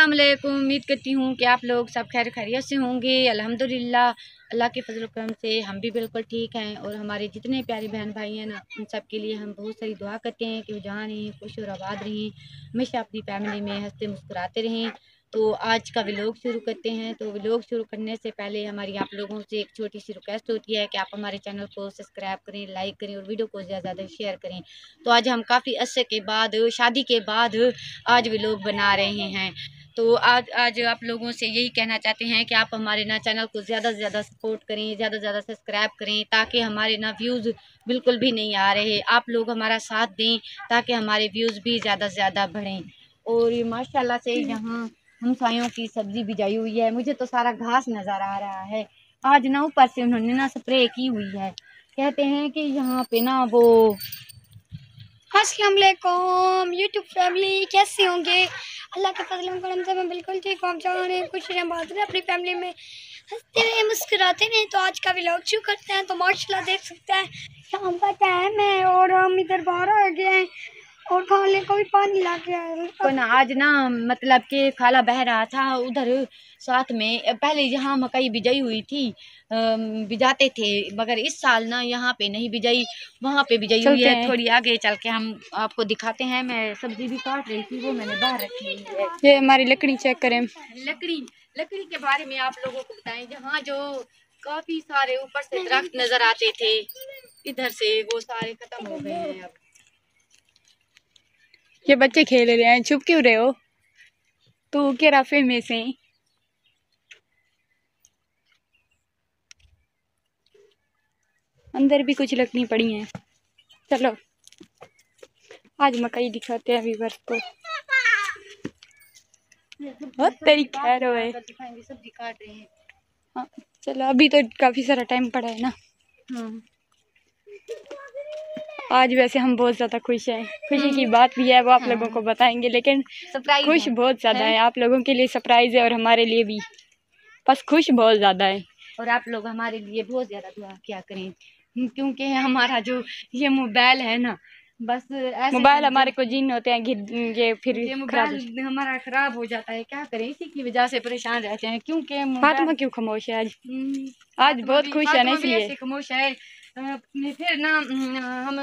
अस्सलाम वालेकुम। उम्मीद करती हूँ कि आप लोग सब खैर खैरियत से होंगे। अल्हम्दुलिल्लाह अल्लाह के फजल करम से हम भी बिल्कुल ठीक हैं। और हमारे जितने प्यारे बहन भाई हैं ना, उन सब के लिए हम बहुत सारी दुआ करते हैं कि वो जहाँ रहें खुश और आबाद रहें, हमेशा अपनी फैमिली में हंसते मुस्कुराते रहें। तो आज का व्लॉग शुरू करते हैं। तो व्लॉग शुरू करने से पहले हमारी आप लोगों से एक छोटी सी रिक्वेस्ट होती है कि आप हमारे चैनल को सब्सक्राइब करें, लाइक करें और वीडियो को ज़्यादा ज़्यादा शेयर करें। तो आज हम काफ़ी अरसे के बाद, शादी के बाद आज व्लॉग बना रहे हैं। तो आज आप लोगों से यही कहना चाहते हैं कि आप हमारे ना चैनल को ज़्यादा से ज़्यादा सपोर्ट करें, ज़्यादा से ज़्यादा सब्सक्राइब करें, ताकि हमारे ना व्यूज़ बिल्कुल भी नहीं आ रहे। आप लोग हमारा साथ दें ताकि हमारे व्यूज़ भी ज़्यादा से ज़्यादा बढ़ें। और ये माशाल्लाह से यहाँ हमसायों की सब्ज़ी बिजाई हुई है। मुझे तो सारा घास नज़र आ रहा है। आज ना ऊपर से उन्होंने ना स्प्रे की हुई है। कहते हैं कि यहाँ पे ना वो अस्सलाम वालेकुम यूट्यूब फैमिली, कैसे होंगे? अल्लाह के फजल करम से मैं बिल्कुल ठीक हूँ। जहाँ रहे खुश रहें, बात रहे अपनी फैमिली में, हंसते रहे मुस्कुराते रहे। तो आज का व्लॉग शुरू करते हैं। तो माशाल्लाह देख सकते हैं शाम का टाइम है और हम इधर बाहर आ गए हैं और खाने को भी पानी ला के आए। आज ना मतलब कि खाला बह रहा था उधर साथ में। पहले यहाँ मकई बिजाई हुई थी, बिजाते थे, मगर इस साल ना यहाँ पे नहीं बिजाई, वहाँ पे बिजाई हुई है। थोड़ी आगे चल के हम आपको दिखाते हैं। मैं सब्जी भी काट रही थी, वो मैंने बाहर रखी हुई है। ये हमारी लकड़ी चेक करें। लकड़ी के बारे में आप लोगों को बताएं। जहाँ जो काफी सारे ऊपर से दरख्त नजर आते थे, इधर से वो सारे खत्म हो गए हैं। अब ये बच्चे खेल रहे हैं, चुप क्यों रहे हो? तो के राफे में से अंदर भी कुछ लकड़ी पड़ी हैं। चलो आज मकई दिखाते हैं व्यूअर्स को। बहुत तेरी खैर हो है। सब्जी काट रहे हैं। हाँ चलो, अभी तो काफी सारा टाइम पड़ा है ना। हाँ। आज वैसे हम बहुत ज्यादा खुश हैं। खुशी की बात भी है, वो आप लोगों को बताएंगे, लेकिन खुश बहुत ज्यादा है। आप लोगों के लिए सरप्राइज है और हमारे लिए भी, बस खुश बहुत ज्यादा है। और आप लोग हमारे लिए बहुत ज्यादा दुआ किया करें, क्योंकि हमारा जो ये मोबाइल है ना, बस ऐसे मोबाइल हमारे को जिन होते हैं, ये फिर ये मोबाइल हमारा खराब हो जाता है। क्या करें, इसी की वजह से परेशान रहते हैं। क्योंकि फातिमा क्यों खामोश है आज? आज बहुत खुश है ना, इसलिए खामोश है। फिर ना हम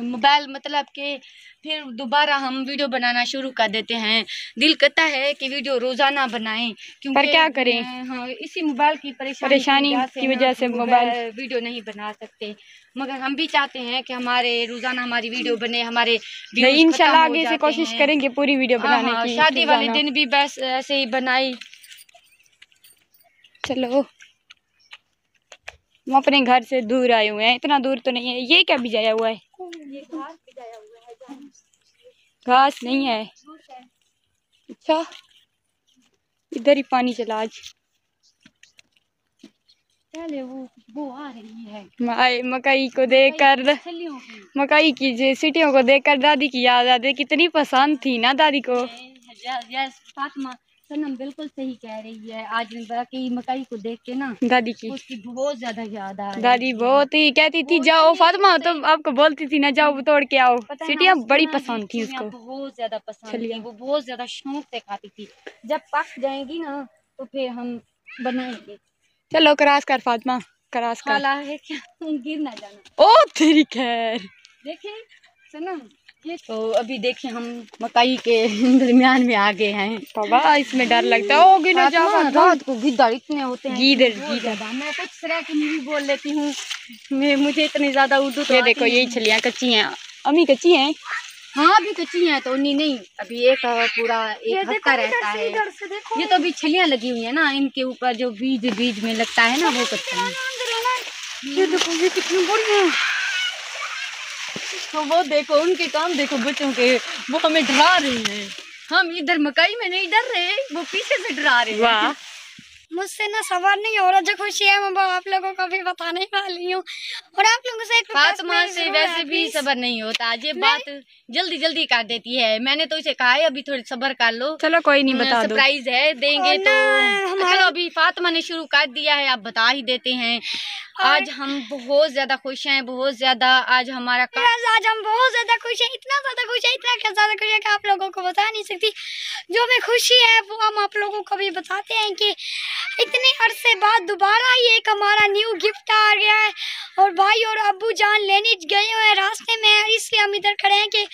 मोबाइल मतलब के फिर दोबारा हम वीडियो बनाना शुरू कर देते हैं। दिल करता है कि वीडियो रोजाना बनाएं, क्योंकि पर क्या करें, हाँ, इसी मोबाइल की परेशानी की वजह से मोबाइल वीडियो नहीं बना सकते। मगर हम भी चाहते हैं कि हमारे रोजाना हमारी वीडियो बने, हमारे इंशाल्लाह आगे से कोशिश करेंगे पूरी वीडियो बनाने की। शादी वाले दिन भी बस ऐसे ही बनाई। चलो हम अपने घर से दूर आए हुए हैं, इतना दूर तो नहीं है। ये क्या भिजाया हुआ है? ये घास भिजाया हुआ है। घास नहीं है। अच्छा, इधर ही पानी चला आज। पहले वो आ रही है मकई को देखकर, मकई की सीटियों को देखकर दादी की याद आती। कितनी पसंद थी ना दादी को। फातिमा सनम बिल्कुल सही कह रही है। आज बाकी मकई को देख के ना दादी की उसकी बहुत ज्यादा याद आ रही है। दादी बहुत ही कहती थी जाओ फातिमा, तो आपको बोलती थी ना जाओ तोड़ के आओ। सीटियाँ बड़ी पसंद थी उसको, बहुत ज्यादा पसंद थी। वो बहुत ज्यादा शौक से खाती थी। जब पक जाएंगी ना तो फिर हम बनाएंगे। चलो क्रॉस कर फातिमा, क्रॉस कर। है क्या, गिर ना जाना। ओ तेरी खैर। देखिए सनम, ये तो अभी देखिए हम मकई के दरमियान में आ गए हैं। बाबा इसमें डर लगता है। ओ गिना जा, रात को गिद्दड़ इतने होते हैं। गीदड़ मैं कुछ तरह की भी बोल लेती हूँ। मुझे इतनी ज्यादा उर्दू तो ये देखो यही छलियाँ कच्ची हैं। अम्मी कच्ची हैं। हाँ अभी कच्ची हैं, तो उन्हीं नहीं, अभी एक पूरा एक हफ्ता रहता है। ये तो अभी छलियाँ लगी हुई है ना, इनके ऊपर जो बीज में लगता है ना, वो कच्चा है। ये देखो ये कितनी बड़ी है। तो वो देखो उनके काम देखो बच्चों के, वो हमें डरा रहे हैं। हम इधर मकई में नहीं डर रहे, वो पीछे से डरा रहे हैं। वाह मुझसे ना सबर नहीं हो रहा, जो खुशी है मैं वो आप लोगों को भी बताने वाली हूँ। और आप लोगों से एक फातिमा से वैसे भी सबर नहीं होता, ये बात जल्दी जल्दी कर देती है। मैंने तो इसे कहा है अभी थोड़ी सबर कर लो। चलो कोई नहीं, बता दो। सरप्राइज है, देंगे तो चलो। अभी फातिमा ने शुरू कर दिया है, आप बता ही देते हैं। आज हम बहुत ज्यादा खुश हैं, बहुत ज्यादा। आज हम बहुत ज्यादा खुश हैं, इतना ज्यादा खुश है, इतना ज्यादा खुश है कि आप लोगों को बता नहीं सकती। जो हमें खुशी है वो हम आप लोगों को भी बताते हैं कि इतने अरसे बाद दोबारा ही एक हमारा न्यू गिफ्ट आ गया है। और भाई और अब्बू जान लेने गए हुए हैं रास्ते में, इसलिए हम इधर खड़े हैं कि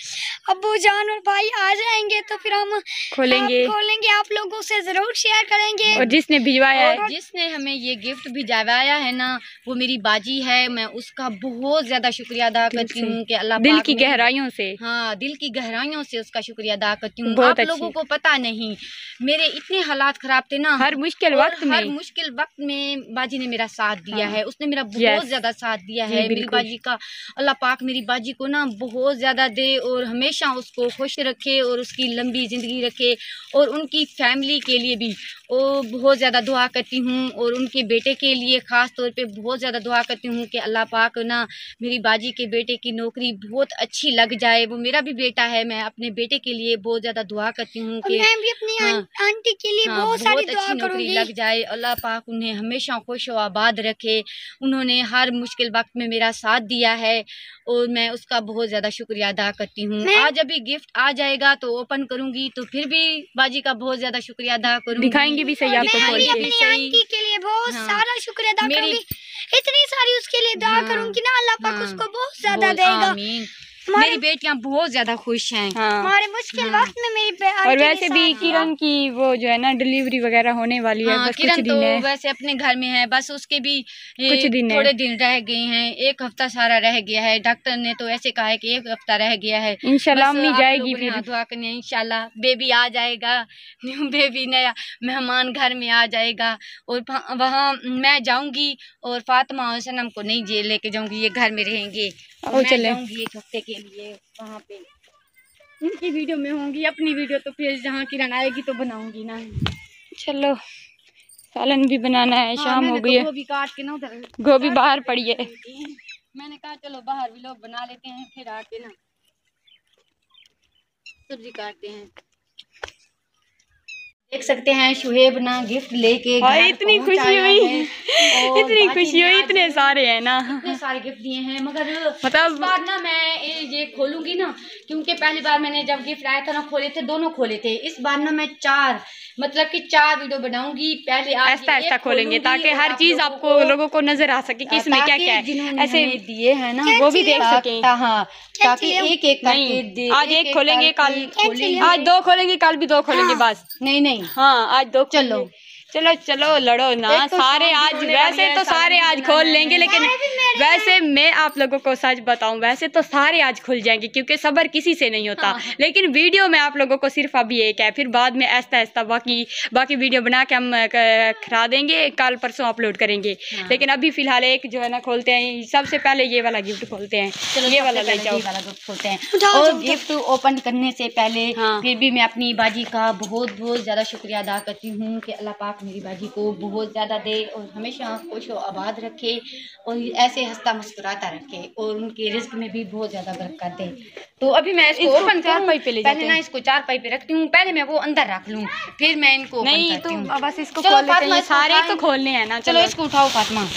अब्बू जान और भाई आ जाएंगे तो फिर हम खोलेंगे आप लोगों से जरूर शेयर करेंगे। और जिसने भिजवाया है, जिसने हमें ये गिफ्ट भिजवाया है ना, वो मेरी बाजी है। मैं उसका बहुत ज्यादा शुक्रिया अदा करती हूँ कि अल्लाह दिल की गहराइयों से, हाँ दिल की गहराइयों से उसका शुक्रिया अदा करती हूँ। आप लोगों को पता नहीं मेरे इतने हालात खराब थे ना, हर मुश्किल वक्त में बाजी ने मेरा साथ दिया है। उसने मेरा बहुत ज्यादा साथ दिया है। मेरी बाजी का अल्लाह पाक मेरी बाजी को ना बहुत ज्यादा दे और हमेशा उसको खुश रखे और उसकी लंबी जिंदगी रखे। और उनकी फैमिली के लिए भी बहुत ज़्यादा दुआ करती हूँ, और उनके बेटे के लिए ख़ास तौर पे बहुत ज़्यादा दुआ करती हूँ कि अल्लाह पाक ना मेरी बाजी के बेटे की नौकरी बहुत अच्छी लग जाए। वो मेरा भी बेटा है, मैं अपने बेटे के लिए बहुत ज़्यादा दुआ करती हूँ कि मैं भी अपनी आंटी के लिए बहुत अच्छी नौकरी लग जाए। अल्लाह पाक उन्हें हमेशा खुश व आबाद रखे। उन्होंने हर मुश्किल वक्त में मेरा साथ दिया है और मैं उसका बहुत ज़्यादा शुक्रिया अदा करती हूँ। आज अभी गिफ्ट आ जाएगा तो ओपन करूँगी तो फिर भी बाजी का बहुत ज़्यादा शुक्रिया अदा करूँगी। दिखाएंगे भी सही आपको, खोल के भी सही। आंटी के लिए बहुत सारा शुक्रिया अदा करूँगी, इतनी सारी उसके लिए दुआ करूँगी ना, अल्लाह पाक उसको बहुत ज़्यादा देगा। मेरी बेटियां बहुत ज्यादा खुश हैं। हमारे मुश्किल वक्त में मेरी और वैसे भी किरण की वो जो है ना डिलीवरी वगैरह होने वाली है। बस किरण कुछ दिन है, वैसे अपने घर में है, बस उसके भी कुछ दिन थोड़े दिन रह गए हैं। एक हफ्ता सारा रह गया है। डॉक्टर ने तो ऐसे कहा है कि एक हफ्ता रह गया है। इंशाल्लाह अम्मी जाएगी, फिर दुआ करने इंशाल्लाह बेबी आ जाएगा, न्यू बेबी नया मेहमान घर में आ जाएगा। और वहाँ मैं जाऊंगी और फातिमा और सनम को नहीं जेल लेके जाऊंगी, ये घर में रहेंगे। मैं जाऊंगी एक हफ्ते के लिए वहाँ पे। उनकी वीडियो में होंगी, अपनी वीडियो तो फिर जहाँ किरण आएगी तो बनाऊंगी ना। चलो सालन भी बनाना है, शाम हो गई है। गोभी काट के ना उधर गोभी बाहर पड़ी है। मैंने कहा चलो बाहर भी लोग बना लेते हैं, फिर आके ना सब्जी काटते हैं। देख सकते हैं शुहेब ना गिफ्ट लेके इतनी खुशी हुई, इतनी खुशी हुई, इतने सारे हैं ना, इतने सारे गिफ्ट दिए हैं। मगर मतलब इस बार ना मैं ये खोलूंगी ना, क्योंकि पहली बार मैंने जब गिफ्ट आया था ना खोले थे, दोनों खोले थे। इस बार ना मैं चार वीडियो बनाऊंगी। पहले ऐसा ऐसा खोलेंगे ताकि हर चीज आपको लोगों को नजर आ सके कि इसमें क्या क्या है। ऐसे दिए है ना वो भी देख सके। हाँ, ताकि एक एक करके आज एक खोलेंगे, कल आज दो खोलेंगे, कल भी दो खोलेंगे। बस नहीं हाँ आज दो। चलो चलो चलो लड़ो ना, सारे आज वैसे तो सारे आज खोल लेंगे, लेकिन वैसे मैं आप लोगों को सच बताऊं, वैसे तो सारे आज खुल जाएंगे क्योंकि सब्र किसी से नहीं होता। लेकिन वीडियो में आप लोगों को सिर्फ अभी एक है, फिर बाद में ऐसा ऐसा बाकी वीडियो बना के हम खरा देंगे, कल परसों अपलोड करेंगे। लेकिन अभी फिलहाल एक जो है ना खोलते हैं। सबसे पहले ये वाला गिफ्ट खोलते हैं। ये वाला ले जाओ, वाला गिफ्ट खोलते हैं। और गिफ्ट ओपन करने से पहले फिर भी मैं अपनी बाजी का बहुत बहुत ज्यादा शुक्रिया अदा करती हूँ कि अल्लाह पाक मेरी बाजी को बहुत ज़्यादा दे और हमेशा खुश व आबाद रखे और ऐसे हंसता मुस्कुराता रखे और उनके रिस्क में भी बहुत ज़्यादा बरकत दे। तो अभी मैं इसको ओपन करूँ, पहले ना इसको चारपाई पे रखती हूँ, पहले मैं वो अंदर रख लूँ, फिर मैं इनको नहीं तो बस इसको खोल लेते हैं, सारे तो खोलने हैं ना। चलो इसको उठाओ फातिमा।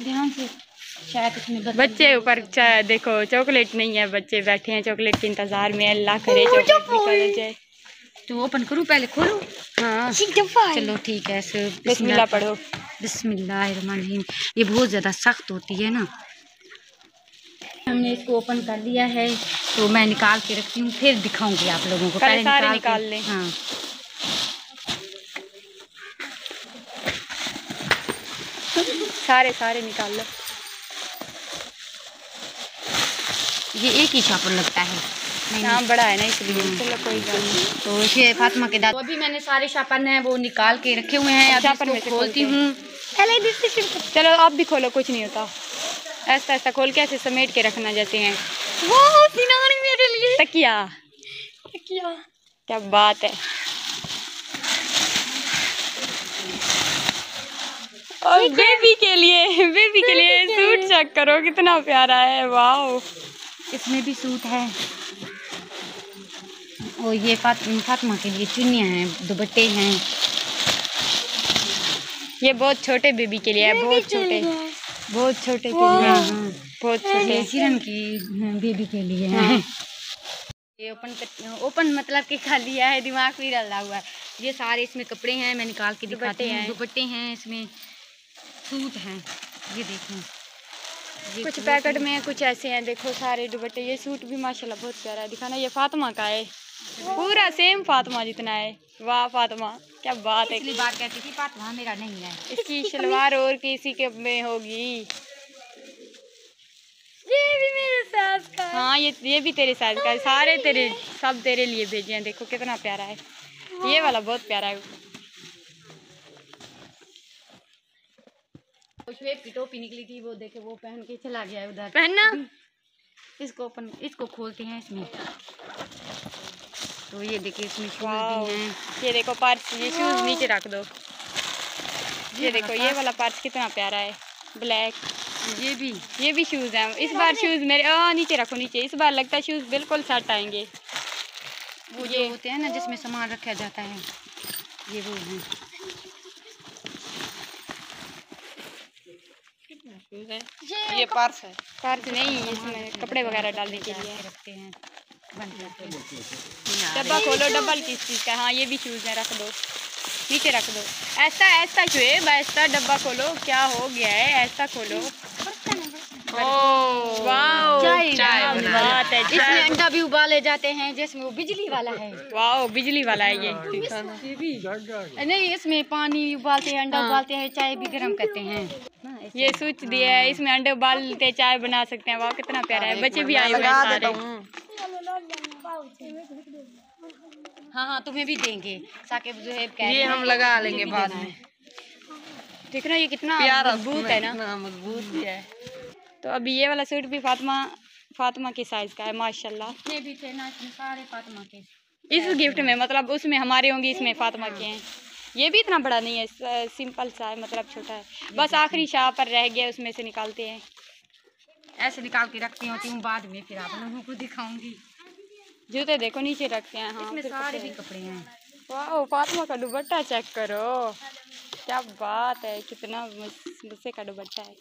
ध्यान से, शायद बच्चे ऊपर देखो चॉकलेट नहीं है, बच्चे बैठे हैं चॉकलेट के इंतजार में। अल्लाह करे चॉकलेट निकल जाए। तो ओपन करूँ, पहले खोलूँ? हाँ चलो ठीक है। बिस्मिल्लाह पढ़ो। बिस्मिल्लाहिर्रहमानिर्रहीम। ये बहुत ज़्यादा सख्त होती है ना। हमने इसको ओपन कर लिया है तो मैं निकाल के रखती हूँ, फिर दिखाऊंगी आप लोगों को। पहले सारे निकाल लें। हाँ सारे निकाल लो। ये एक ही शापर लगता है, नाम बड़ा है ना इसलिए। चलो कोई बात नहीं। तो ये फातिमा के दाद तो अभी मैंने सारे शापर हैं वो निकाल के रखे हुए हैं। शापर में खोलती हूँ। चलो आप भी खोलो, कुछ नहीं होता। ऐसा ऐसा खोल के ऐसे समेट के रखना जैसे हैं। वो सिनानी मेरे लिए तकिया क्या बात है। और बेबी के लिए सूट चेक करो कितना प्यारा है, वाओ। इसमें भी सूट है। और ये फातिमा के लिए चुन्नियाँ हैं, दुपट्टे हैं। ये बहुत छोटे बेबी के लिए है, बहुत छोटे के लिए, हाँ, बहुत छोटे। ये सिरन की बेबी के लिए है। ये ओपन मतलब कि खाली है, दिमाग भी डला हुआ है। ये सारे इसमें कपड़े हैं, मैं निकाल के दिखाती हूँ। दुपट्टे हैं, इसमें सूट हैं, ये देखें। कुछ पैकेट में कुछ ऐसे हैं, देखो सारे दुपट्टे। ये सूट भी माशाल्लाह बहुत प्यारा है, दिखाना। ये फातिमा का है, पूरा सेम फातिमा जितना है। वाह फातिमा, क्या बात है। पिछली बार कहती थी फातिमा मेरा नहीं है। इसकी शलवार और किसी के में होगी। ये भी मेरे सास का है। हाँ, ये भी तेरे साइज का है। सारे तेरे, सब तेरे लिए भेजे हैं। देखो कितना प्यारा है, ये वाला बहुत प्यारा है। शुएब की टोपी निकली थी, वो देखे, वो पहन के चला गया है उधर। पहनना इसको खोलते हैं इसमें। तो ये देखिए, इसमें शूज वाओ। भी हैं। ये देखो पर्स, ये शूज नीचे रख दो। ये देखो ये वाला पर्स कितना प्यारा है, ब्लैक। ये भी शूज हैं। इस बार शूज मेरे नीचे रखो, नीचे। इस बार लगता है शूज बिल्कुल सेट आएंगे। वो ये होते हैं ना जिसमें सामान रखा जाता है, ये वो हैं। ये पर्स है। पर्स नहीं, इसमें कपड़े वगैरह डालने के लिए रखते हैं, बंद करके। डब्बा खोलो, डब्बा किस चीज़ का। हाँ, ये भी शूज है, रख दो नीचे, रख दो। ऐसा शुएब, ऐसा डब्बा खोलो। क्या हो गया है, ऐसा खोलो। वाओ, बात है। इसमें अंडा भी उबाले जाते हैं, जिसमें वो बिजली वाला है। वाओ, बिजली वाला है ये भी नहीं, इसमें पानी उबालते हैं, अंडा उबालते हैं, चाय भी गर्म करते हैं। ये स्विच दिया है, इसमें अंडे उबालते चाय बना सकते हैं। वाह कितना प्यारा है। बच्चे भी आए हुए हैं सारे। हाँ, तुम्हें भी देंगे। साकिब ज़ुहैब कह ये हम लगा लेंगे बाद में। देख ना ये कितना मजबूत है ना, मजबूत भी है। तो अभी ये वाला सूट भी फातिमा के साइज का है माशाल्लाह। जितने भी थे ना, इसमें सारे फातिमा के। इस गिफ्ट में मतलब उसमें हमारे होंगे, इसमें फातिमा के हैं। ये भी इतना बड़ा नहीं है, सिंपल सा है, मतलब छोटा है। बस आखिरी शाह पर रह गया, उसमें से निकालते हैं। ऐसे निकाल के रखती होती हूँ, बाद में फिर आप लोगों को दिखाऊंगी। जूते देखो नीचे रखते हैं। हाँ, इसमें सारे भी कपड़े हैं। वाह, फातिमा का दुपट्टा चेक करो, क्या बात है। कितना मस्त का दुपट्टा है।